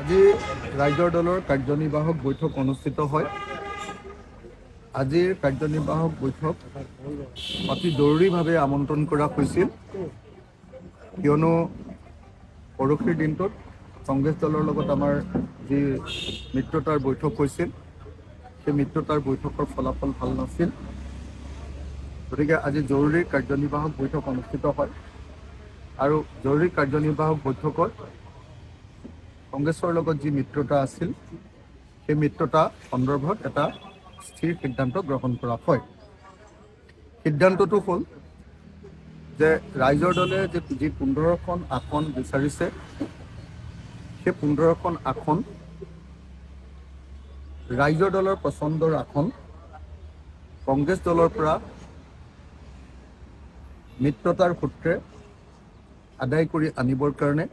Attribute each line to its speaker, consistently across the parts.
Speaker 1: আজি ৰাইজৰ দলৰ কাৰ্যনিৰ্বাহক বৈঠক অনুষ্ঠিত হয়। আজিৰ কাৰ্যনিৰ্বাহক বৈঠক অতি জৰুৰীভাৱে আমন্ত্ৰণ কৰা হৈছিল, কিয়নো পৰহিৰ দিনটোত কংগ্ৰেছ দলৰ লগত আমাৰ যি মিত্ৰতাৰ বৈঠক হৈছিল, সেই মিত্ৰতাৰ বৈঠকৰ ফলাফল ভাল নাছিল। গতিকে আজি জৰুৰী কাৰ্যনিৰ্বাহক বৈঠক অনুষ্ঠিত হয় আৰু জৰুৰী কাৰ্যনিৰ্বাহক বৈঠকত কংগ্ৰেছৰ লগত যি মিত্ৰতা আছিল, সেই মিত্ৰতা সন্দৰ্ভত এটা স্থিৰ সিদ্ধান্ত গ্ৰহণ কৰা হয়। সিদ্ধান্তটো হ'ল যে ৰাইজৰ দলে যি 15খন আসন বিচাৰিছে, সেই 15খন আসন ৰাইজৰ দলৰ পচন্দৰ আসন কংগ্ৰেছ দলৰ পৰা মিত্ৰতাৰ সূত্ৰে আদায় কৰি আনিবৰ কাৰণে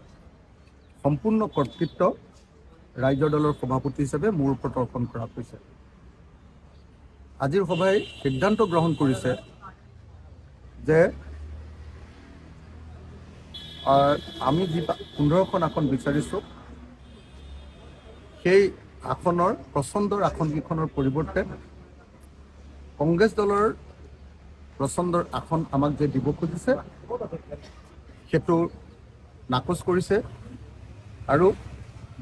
Speaker 1: সম্পূৰ্ণ কৰ্তৃত্ব ৰাইজৰ দলৰ সভাপতি হিচাপে মোৰ ওপৰত অৰ্পণ কৰা হৈছে। আজিৰ সভাই সিদ্ধান্ত গ্ৰহণ কৰিছে যে আমি যি 15খন আসন বিচাৰিছোঁ, সেই আসনৰ পচন্দৰ আসনকেইখনৰ পৰিৱৰ্তে কংগ্ৰেছ দলৰ পচন্দৰ আসন আমাক যে দিব খুজিছে, সেইটো নাকচ কৰিছে আৰু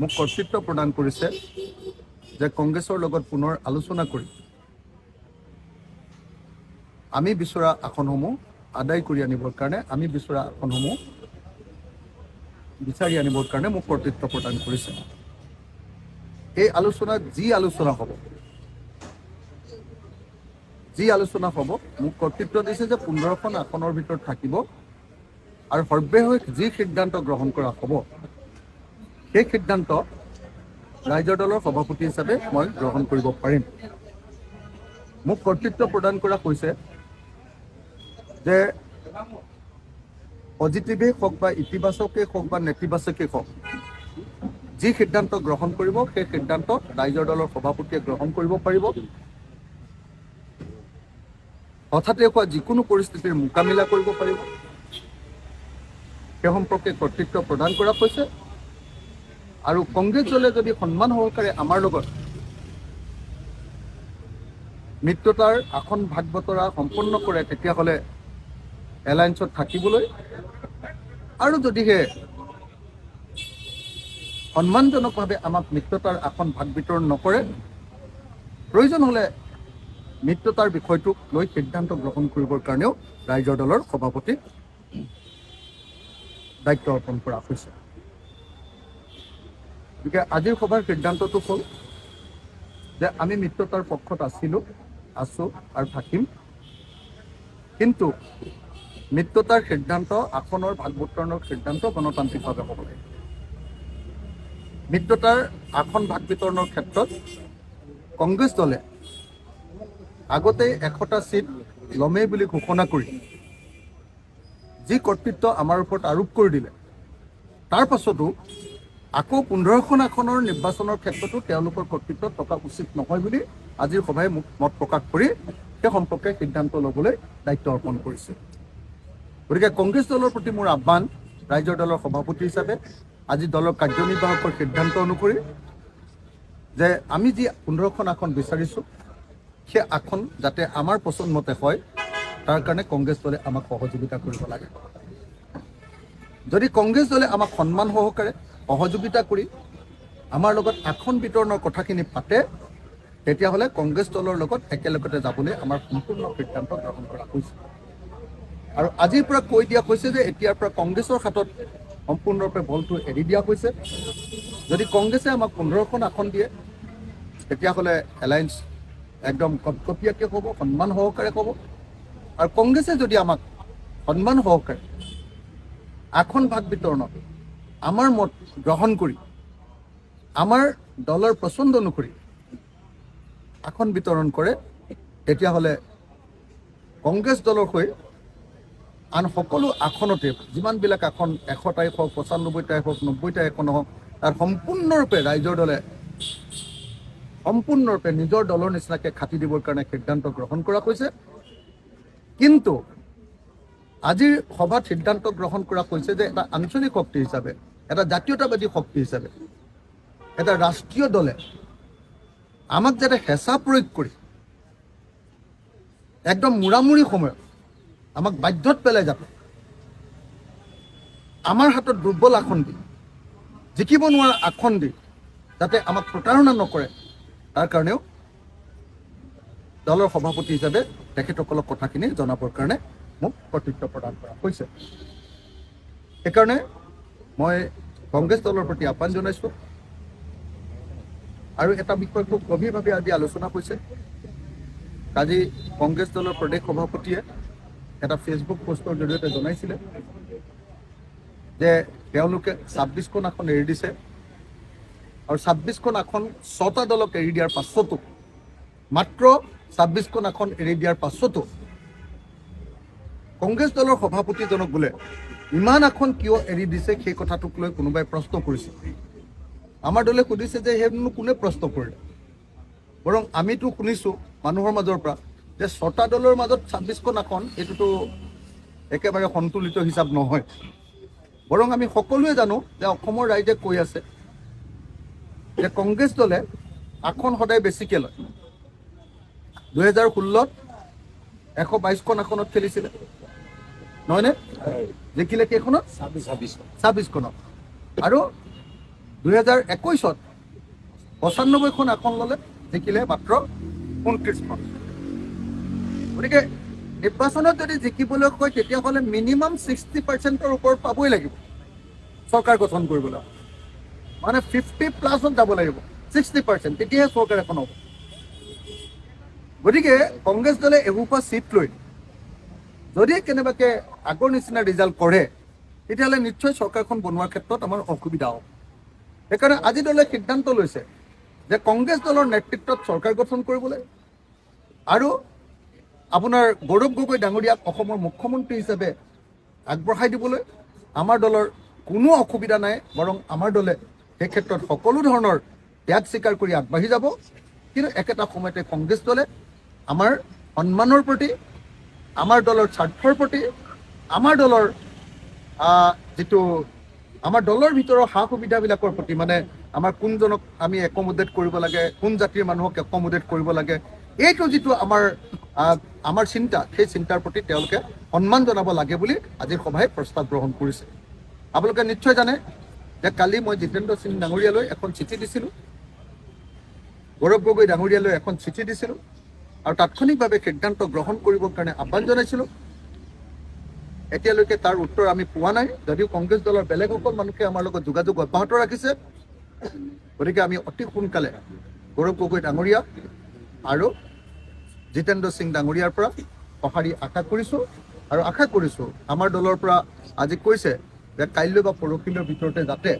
Speaker 1: মোক কৰ্তৃত্ব প্ৰদান কৰিছে যে কংগ্ৰেছৰ লগত পুনৰ আলোচনা কৰি আমি বিচৰা আসনসমূহ আদায় কৰি আনিবৰ কাৰণে, আমি বিচৰা আসনসমূহ বিচাৰি আনিবৰ কাৰণে মোক কৰ্তৃত্ব প্ৰদান কৰিছে। এই আলোচনাত যি আলোচনা হ'ব মোক কৰ্তৃত্ব দিছে যে 15খন আসনৰ ভিতৰত থাকিব আৰু সৰ্বেশেষ যি সিদ্ধান্ত গ্ৰহণ কৰা হ'ব, সেই সিদ্ধান্ত ৰাইজৰ দলৰ সভাপতি হিচাপে মই গ্ৰহণ কৰিব পাৰিম। মোক কৰ্তৃত্ব প্ৰদান কৰা হৈছে যে পজিটিভেই হওক বা ইতিবাচকেই হওক বা নেতিবাচকেই হওক, যি সিদ্ধান্ত গ্ৰহণ কৰিব সেই সিদ্ধান্ত ৰাইজৰ দলৰ সভাপতিয়ে গ্ৰহণ কৰিব পাৰিব। হঠাতে হোৱা যিকোনো পৰিস্থিতিৰ মোকাবিলা কৰিব পাৰিব, সেই সম্পৰ্কে কৰ্তৃত্ব প্ৰদান কৰা হৈছে। আৰু কংগ্ৰেছ দলে যদি সন্মান সহকাৰে আমাৰ লগত মিত্ৰতাৰ আসন ভাগ বতৰা সম্পন্ন কৰে, তেতিয়াহ'লে এলায়েন্সত থাকিবলৈ, আৰু যদিহে সন্মানজনকভাৱে আমাক মিত্ৰতাৰ আসন ভাগ বিতৰণ নকৰে, প্ৰয়োজন হ'লে মিত্ৰতাৰ বিষয়টোক লৈ সিদ্ধান্ত গ্ৰহণ কৰিবৰ কাৰণেও ৰাইজৰ দলৰ সভাপতিক দায়িত্ব অৰ্পণ কৰা হৈছে। গতিকে আজিৰ সভাৰ সিদ্ধান্তটো হ'ল যে আমি মিত্ৰতাৰ পক্ষত আছোঁ আৰু থাকিম, কিন্তু মিত্ৰতাৰ সিদ্ধান্ত, আসনৰ ভাগ বতৰণৰ সিদ্ধান্ত গণতান্ত্ৰিকভাৱে হ'ব লাগে। মিত্ৰতাৰ আসন ভাগ বিতৰণৰ ক্ষেত্ৰত কংগ্ৰেছ দলে আগতেই 100টা ছিট ল'মেই বুলি ঘোষণা কৰি যি কৰ্তৃত্ব আমাৰ ওপৰত আৰোপ কৰি দিলে, তাৰ পাছতো আকৌ 15খন আসনৰ নিৰ্বাচনৰ ক্ষেত্ৰতো তেওঁলোকৰ কৰ্তৃত্ব থকা উচিত নহয় বুলি আজিৰ সভাই মোক মত প্ৰকাশ কৰি সেই সম্পৰ্কে সিদ্ধান্ত ল'বলৈ দায়িত্ব অৰ্পণ কৰিছে। গতিকে কংগ্ৰেছ দলৰ প্ৰতি মোৰ আহ্বান, ৰাইজৰ দলৰ সভাপতি হিচাপে আজি দলৰ কাৰ্যনিৰ্বাহকৰ সিদ্ধান্ত অনুসৰি, যে আমি যি 15খন আসন বিচাৰিছোঁ, সেই আসন যাতে আমাৰ পচন্দ মতে হয়, তাৰ কাৰণে কংগ্ৰেছ দলে আমাক সহযোগিতা কৰিব লাগে। যদি কংগ্ৰেছ দলে আমাক সন্মান সহকাৰে সহযোগিতা কৰি আমাৰ লগত আসন বিতৰণৰ কথাখিনি পাতে, তেতিয়াহ'লে কংগ্ৰেছ দলৰ লগত একেলগতে যাবলৈ আমাৰ সম্পূৰ্ণ সিদ্ধান্ত গ্ৰহণ কৰা হৈছে। আৰু আজিৰ পৰা কৈ দিয়া হৈছে যে এতিয়াৰ পৰা কংগ্ৰেছৰ হাতত সম্পূৰ্ণৰূপে বলটো এৰি দিয়া হৈছে। যদি কংগ্ৰেছে আমাক 15খন আসন দিয়ে, তেতিয়াহ'লে এলায়েন্স একদম কপকপীয়াকৈ হ'ব, সন্মান সহকাৰে হ'ব। আৰু কংগ্ৰেছে যদি আমাক সন্মান সহকাৰে আসন ভাগ বিতৰণত আমাৰ মত গ্ৰহণ কৰি আমাৰ দলৰ পচন্দ অনুসৰি আসন বিতৰণ কৰে, তেতিয়াহ'লে কংগ্ৰেছ দলৰ হৈ আন সকলো আসনতে, যিমানবিলাক আসন 100টাই হওক, 95টাই হওক, 90টাই আসন হওক, তাত সম্পূৰ্ণৰূপে ৰাইজৰ দলে সম্পূৰ্ণৰূপে নিজৰ দলৰ নিচিনাকৈ খাটি দিবৰ কাৰণে সিদ্ধান্ত গ্ৰহণ কৰা হৈছে। কিন্তু আজিৰ সভাত সিদ্ধান্ত গ্ৰহণ কৰা হৈছে যে এটা আঞ্চলিক শক্তি হিচাপে, এটা জাতীয়তাবাদী শক্তি হিচাপে এটা ৰাষ্ট্ৰীয় দলে আমাক যাতে হেঁচা প্ৰয়োগ কৰি একদম মূৰামূৰি সময়ত আমাক বাধ্যত পেলাই যাতে আমাৰ হাতত দুৰ্বল আসন দি জিকিব নোৱাৰা আসন দি যাতে আমাক প্ৰতাৰণা নকৰে তাৰ কাৰণেও দলৰ সভাপতি হিচাপে তেখেতসকলক কথাখিনি জনাবৰ কাৰণে মোক কৰ্তৃত্ব প্ৰদান কৰা হৈছে। সেইকাৰণে মই কংগ্ৰেছ দলৰ প্ৰতি আহ্বান জনাইছোঁ। আৰু এটা বিষয় খুব গভীৰভাৱে আজি আলোচনা হৈছে। কালি কংগ্ৰেছ দলৰ প্ৰদেশ সভাপতিয়ে এটা ফেচবুক পোষ্টৰ জৰিয়তে জনাইছিলে যে তেওঁলোকে 26খন আসন এৰি দিছে আৰু 26খন আসন 6টা দলক এৰি দিয়াৰ পাছতো মাত্ৰ 26খন আসন এৰি দিয়াৰ পাছতো কংগ্ৰেছ দলৰ সভাপতিজনক বোলে ইমান আসন কিয় এৰি দিছে সেই কথাটোক লৈ কোনোবাই প্ৰশ্ন কৰিছে। আমাৰ দলে সুধিছে যে সেইনো কোনে প্ৰশ্ন কৰিলে। বৰং আমিতো শুনিছোঁ মানুহৰ মাজৰ পৰা যে 6টা দলৰ মাজত 26খন আসন এইটোতো একেবাৰে সন্তুলিত হিচাপ নহয়। বৰং আমি সকলোৱে জানো যে অসমৰ ৰাইজে কৈ আছে যে কংগ্ৰেছ দলে আসন সদায় বেছিকৈ লয়। 2016ত 122খন আসনত খেলিছিলে নহয়নে? জিকিলে কেইখনত? 26খনত। আৰু 2021ত 95খন আসন ল'লে, জিকিলে মাত্ৰ 29খন। গতিকে নিৰ্বাচনত যদি জিকিবলৈ কয় তেতিয়াহ'লে মিনিমাম 60%ৰ ওপৰত পাবই লাগিব চৰকাৰ গঠন কৰিবলৈ। মানে 50+ যাব লাগিব, 60%, তেতিয়াহে চৰকাৰ এখন হ'ব। গতিকে কংগ্ৰেছ দলে এসোপা চিট লৈ যদি কেনেবাকৈ আগৰ নিচিনা ৰিজাল্ট কৰে তেতিয়াহ'লে নিশ্চয় চৰকাৰখন বনোৱাৰ ক্ষেত্ৰত আমাৰ অসুবিধা হ'ব। সেইকাৰণে আজি দলে সিদ্ধান্ত লৈছে যে কংগ্ৰেছ দলৰ নেতৃত্বত চৰকাৰ গঠন কৰিবলৈ আৰু আপোনাৰ গৌৰৱ গগৈ ডাঙৰীয়াক অসমৰ মুখ্যমন্ত্ৰী হিচাপে আগবঢ়াই দিবলৈ আমাৰ দলৰ কোনো অসুবিধা নাই। বৰং আমাৰ দলে সেই ক্ষেত্ৰত সকলো ধৰণৰ ত্যাগ স্বীকাৰ কৰি আগবাঢ়ি যাব। কিন্তু একেটা সময়তে কংগ্ৰেছ দলে আমাৰ সন্মানৰ প্ৰতি, আমাৰ দলৰ স্বাৰ্থৰ প্ৰতি, আমাৰ দলৰ যিটো আমাৰ দলৰ ভিতৰৰ সা সুবিধাবিলাকৰ প্ৰতি, মানে আমাৰ কোনজনক আমি একমোডেট কৰিব লাগে, কোন জাতিৰ মানুহক একমোডেট কৰিব লাগে, এইটো যিটো আমাৰ চিন্তা, সেই চিন্তাৰ প্ৰতি তেওঁলোকে সন্মান জনাব লাগে বুলি আজিৰ সভাই প্ৰস্তাৱ গ্ৰহণ কৰিছে। আপোনালোকে নিশ্চয় জানে যে কালি মই জিতেন্দ্ৰ সিং ডাঙৰীয়ালৈ এখন চিঠি দিছিলোঁ, গৌৰৱ গগৈ ডাঙৰীয়ালৈ এখন চিঠি দিছিলোঁ আৰু তাৎক্ষণিকভাৱে সিদ্ধান্ত গ্ৰহণ কৰিবৰ কাৰণে আহ্বান জনাইছিলোঁ। এতিয়ালৈকে তাৰ উত্তৰ আমি পোৱা নাই, যদিও কংগ্ৰেছ দলৰ বেলেগসকল মানুহে আমাৰ লগত যোগাযোগ অব্যাহত ৰাখিছে। গতিকে আমি অতি সোনকালে গৌৰৱ গগৈ ডাঙৰীয়া আৰু জিতেন্দ্ৰ সিং ডাঙৰীয়াৰ পৰা সঁহাৰি আশা কৰিছোঁ। আৰু আশা কৰিছোঁ আমাৰ দলৰ পৰা আজি কৈছে যে কাইলৈ বা পৰহিলৈৰ ভিতৰতে যাতে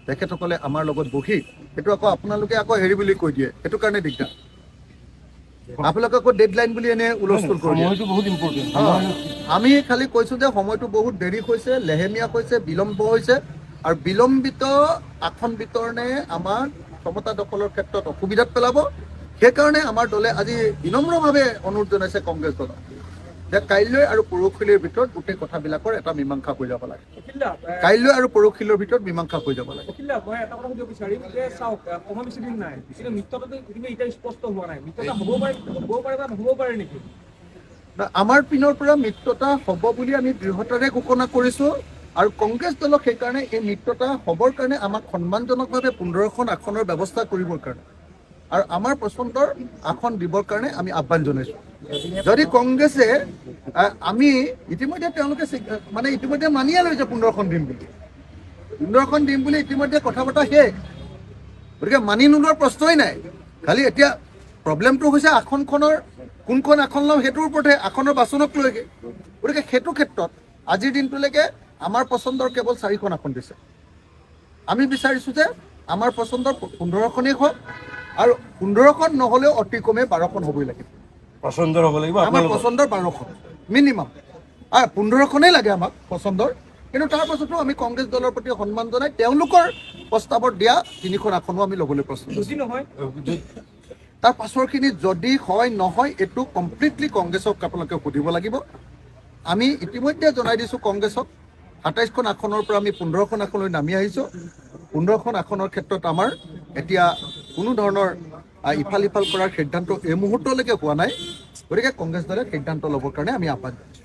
Speaker 1: তেখেতসকলে আমাৰ লগত বহি, সেইটো আকৌ আপোনালোকে আকৌ হেৰি বুলি কৈ দিয়ে, সেইটো কাৰণে দিগদাৰ। আপোনালোকে আকৌ ডেডলাইন বুলি এনে হুলস্থুল কৰি দিয়ে। সময়টো বহুত ইম্পৰ্টেণ্ট। আমি খালি কৈছোঁ যে সময়টো বহুত দেৰি হৈছে, লেহেমীয়া হৈছে, বিলম্ব হৈছে আৰু বিলম্বিত আসন বিতৰণে আমাক ক্ষমতা দখলৰ ক্ষেত্ৰত অসুবিধাত পেলাব। সেইকাৰণে আমাৰ দলে আজি বিনম্ৰভাৱে অনুৰোধ জনাইছে কংগ্ৰেছ দলক যে কাইলৈ আৰু পৰহিলৈৰ ভিতৰত গোটেই কথাবিলাকৰ এটা মীমাংসা হৈ যাব লাগে। কাইলৈ আৰু পৰহিলৈৰ ভিতৰত মীমাংসা হৈ যাব লাগে।
Speaker 2: মই এটা কথা সুধিব বিচাৰিম যে চাওক, সময় বেছি দিন নাই, কিন্তু মিত্ৰতাটো এতিয়া স্পষ্ট হোৱা নাই। মিত্ৰতা হ'ব পাৰে বা নহ'ব পাৰে নেকি?
Speaker 1: আমাৰ পিনৰ পৰা মিত্ৰতা হ'ব বুলি আমি দৃঢ়তাৰে ঘোষণা কৰিছোঁ আৰু কংগ্ৰেছ দলক সেইকাৰণে এই মিত্ৰতা হ'বৰ কাৰণে আমাক সন্মানজনকভাৱে 15খন আসনৰ ব্যৱস্থা কৰিবৰ কাৰণে আৰু আমাৰ পচন্দৰ আসন দিবৰ কাৰণে আমি আহ্বান জনাইছোঁ। যদি কংগ্ৰেছে আমি ইতিমধ্যে তেওঁলোকে মানে ইতিমধ্যে মানিয়ে লৈছে 15খন দিম বুলি ইতিমধ্যে কথা বতৰা শেষ। গতিকে মানি নোলোৱাৰ প্ৰশ্নই নাই। খালি এতিয়া প্ৰব্লেমটো হৈছে আসনখনৰ কোনখন আসন ল'ম সেইটোৰ ওপৰতহে, আসনৰ বাচনক লৈকে। গতিকে সেইটো ক্ষেত্ৰত আজিৰ দিনটোলৈকে আমাৰ পচন্দৰ কেৱল 4খন আসন দিছে। আমি বিচাৰিছোঁ যে আমাৰ পচন্দৰ 15খনেই হওক আৰু 15খন নহ'লেও অতি কমে 12খন হ'বই লাগিব।
Speaker 3: পচন্দৰ হ'ব লাগিব,
Speaker 1: আমাৰ পচন্দৰ 12খন মিনিমাম, 15খনেই লাগে আমাক পচন্দৰ। কিন্তু তাৰ পাছতো আমি কংগ্ৰেছ দলৰ প্ৰতি সন্মান জনাই তেওঁলোকৰ প্ৰস্তাৱত দিয়া 3খন আসনো আমি ল'বলৈ প্ৰস্তুত।
Speaker 2: যদি নহয়
Speaker 1: তাৰ পাছৰখিনি যদি হয় নহয় এইটো কমপ্লিটলি কংগ্ৰেছক আপোনালোকে সুধিব লাগিব। আমি ইতিমধ্যে জনাই দিছোঁ কংগ্ৰেছক 27খন আসনৰ পৰা আমি 15খন আসনলৈ নামি আহিছোঁ। 15খন আসনৰ ক্ষেত্ৰত আমাৰ এতিয়া কোনো ধৰণৰ ইফাল সিফাল কৰাৰ সিদ্ধান্ত এই মুহূৰ্তলৈকে হোৱা নাই। গতিকে কংগ্ৰেছ দলে সিদ্ধান্ত ল'বৰ কাৰণে আমি আহ্বান জনাইছোঁ।